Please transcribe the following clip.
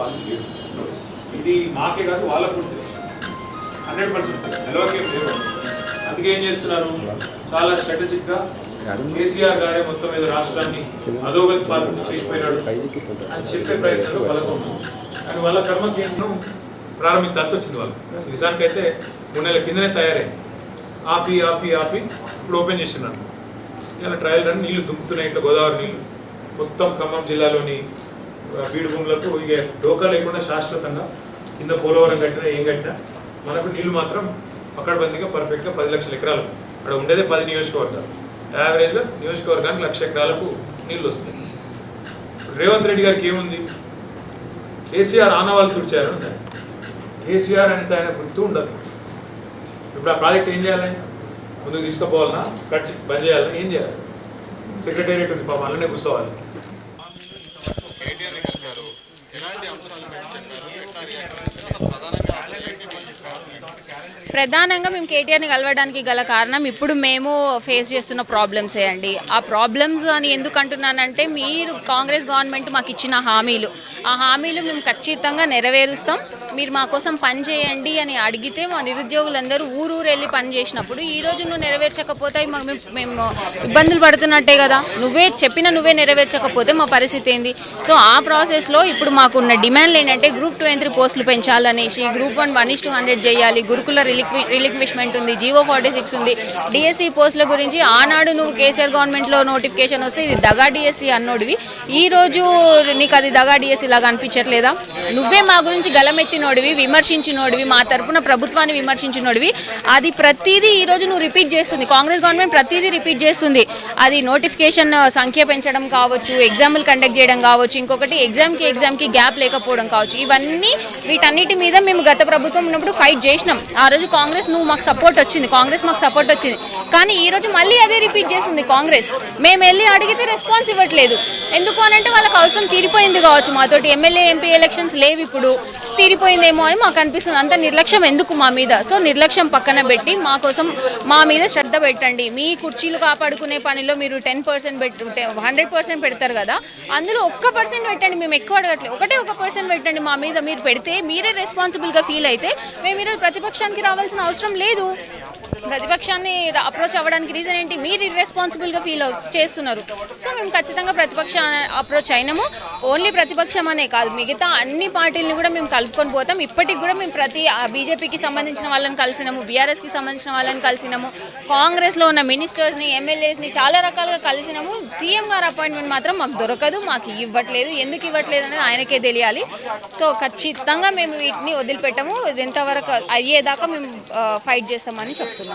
వాళ్ళు లేరు. ఇది మాకే కాదు వాళ్ళకు కూడా తెలుసు 100% నిలవకేం లేరు. అందుకే ఏం చేస్తున్నారు, చాలా స్ట్రాటజిక్గా కేసీఆర్ గారే మొత్తం మీద రాష్ట్రాన్ని అధోగతి పాలన చేసిపోయినాడు అని చెప్పే ప్రయత్నంలో బలంగా ఉన్నారు. కానీ వాళ్ళ కర్మకేంద్రం ప్రారంభించాల్సి వచ్చింది. వాళ్ళు నిజానికైతే 3 నెలల కిందనే తయారైంది. ఆపి ఆపి ఆపి ఇప్పుడు ఓపెన్ చేస్తున్నారు. ఇలా ట్రయల్ రన్ నీళ్లు దుంకుతున్నాయి. ఇట్లా గోదావరి నీళ్లు మొత్తం ఖమ్మం జిల్లాలోని బీడు భూములకు ఇక డోకా లేకుండా శాశ్వతంగా కింద పోలవరం కట్టినా ఏం కట్టినా మనకు నీళ్లు మాత్రం పకడ్బందీగా పర్ఫెక్ట్గా 10 లక్షల ఎకరాలు. అక్కడ ఉండేదే 10 నియోజకవర్గాలు. యావరేజ్గా నియోజకవర్గానికి 1,00,000 ఎకరాలకు నీళ్ళు వస్తాయి. రేవంత్ రెడ్డి గారికి ఏముంది, కేసీఆర్ ఆనవాళ్ళు తుడిచారు అంటారు. కేసీఆర్ అంటే ఆయన గుర్తు ఉండదు. ఇప్పుడు ఆ ప్రాజెక్ట్ ఏం చేయాలి, ముందుకు తీసుకుపోవాలన్నా కట్ బంద్ చేయాలన్నా ఏం చేయాలి? సెక్రటేరియట్ ఉంది పాపం, అలానే కూర్చోవాలి. ప్రధానంగా మేము కేటీఆర్ని కలవడానికి గల కారణం ఇప్పుడు మేము ఫేస్ చేస్తున్న ప్రాబ్లమ్సే అండి. ఆ ప్రాబ్లమ్స్ అని ఎందుకు అంటున్నానంటే, మీరు కాంగ్రెస్ గవర్నమెంట్ మాకు ఇచ్చిన హామీలు, ఆ హామీలు మేము ఖచ్చితంగా నెరవేరుస్తాం, మీరు మా కోసం పని చేయండి అని అడిగితే మా నిరుద్యోగులందరూ ఊరు వెళ్ళి పని చేసినప్పుడు ఈరోజు నువ్వు నెరవేర్చకపోతే మేము ఇబ్బందులు పడుతున్నట్టే కదా. నువ్వే నెరవేర్చకపోతే మా పరిస్థితి ఏంది? సో ఆ ప్రాసెస్లో ఇప్పుడు మాకున్న డిమాండ్లు ఏంటంటే, గ్రూప్ 2 ఎంట్రీ పోస్టులు పెంచాలనేసి, గ్రూప్ 1 1:100 చేయాలి, గురుకుల రిలిక్విష్మెంట్ ఉంది, జీవో 46 ఉంది, డిఎస్సి పోస్టుల గురించి ఆనాడు నువ్వు కేసీఆర్ గవర్నమెంట్లో నోటిఫికేషన్ వస్తే ఇది దగా డిఎస్సి అన్నోడివి, ఈరోజు నీకు అది దగా డిఎస్సి లాగా అనిపించట్లేదా? నువ్వే మా గురించి గలమెత్తినోడివి, విమర్శించినోడివి, మా తరపున ప్రభుత్వాన్ని విమర్శించినోడివి. అది ప్రతిదీ ఈరోజు నువ్వు రిపీట్ చేస్తుంది. కాంగ్రెస్ గవర్నమెంట్ ప్రతిదీ రిపీట్ చేస్తుంది. అది నోటిఫికేషన్ సంఖ్య పెంచడం కావచ్చు, ఎగ్జామ్లు కండక్ట్ చేయడం కావచ్చు, ఇంకొకటి ఎగ్జామ్కి గ్యాప్ లేకపోవడం కావచ్చు. వీటన్నిటి మీద మేము గత ప్రభుత్వం ఉన్నప్పుడు ఫైట్ చేసినాం. ఆ రోజు కాంగ్రెస్ మాకు సపోర్ట్ వచ్చింది. కానీ ఈరోజు మళ్ళీ అదే రిపీట్ చేస్తుంది కాంగ్రెస్. మేము వెళ్ళి అడిగితే రెస్పాన్స్ ఇవ్వట్లేదు. ఎందుకు అనంటే వాళ్ళకి అవసరం తీరిపోయింది కావచ్చు. మాతోటి ఎమ్మెల్యే ఎంపీ ఎలక్షన్స్ లేవు, ఇప్పుడు తీరిపోయిందేమో అని మాకు అనిపిస్తుంది. అంత నిర్లక్ష్యం ఎందుకు మా మీద? సో నిర్లక్ష్యం పక్కన పెట్టి మా కోసం మా మీద శ్రద్ధ పెట్టండి. మీ కుర్చీలు కాపాడుకునే పనిలో మీరు 10% 100% పెడతారు కదా, అందులో 1% పెట్టండి. మేము ఎక్కువ అడగట్లేదు, 1% పెట్టండి. మా మీద మీరు పెడితే మీరే రెస్పాన్సిబుల్గా ఫీల్ అయితే మేము ఈరోజు ప్రతిపక్షానికి రావాల్సిన అవసరం లేదు. ప్రతిపక్షాన్ని అప్రోచ్ అవ్వడానికి రీజన్ ఏంటి? మీరు ఇర్రెస్పాన్సిబుల్గా ఫీల్ చేస్తున్నారు. సో మేము ఖచ్చితంగా ప్రతిపక్ష అప్రోచ్ అయినాము. ఓన్లీ ప్రతిపక్షం అనే కాదు, మిగతా అన్ని పార్టీలను కూడా మేము కలుపుకొని పోతాం. ఇప్పటికి కూడా మేము బీజేపీకి సంబంధించిన వాళ్ళని కలిసినాము, బీఆర్ఎస్కి సంబంధించిన వాళ్ళని కలిసినాము, కాంగ్రెస్లో ఉన్న మినిస్టర్స్ని, ఎమ్మెల్యేస్ని చాలా రకాలుగా కలిసినాము. సీఎం గారు అపాయింట్మెంట్ మాత్రం మాకు దొరకదు, మాకు ఇవ్వట్లేదు. ఎందుకు ఇవ్వట్లేదు అనేది ఆయనకే తెలియాలి. సో ఖచ్చితంగా మేము వీటిని వదిలిపెట్టము. ఇది ఎంతవరకు అయ్యేదాకా మేము ఫైట్ చేస్తామని చెప్తున్నాం.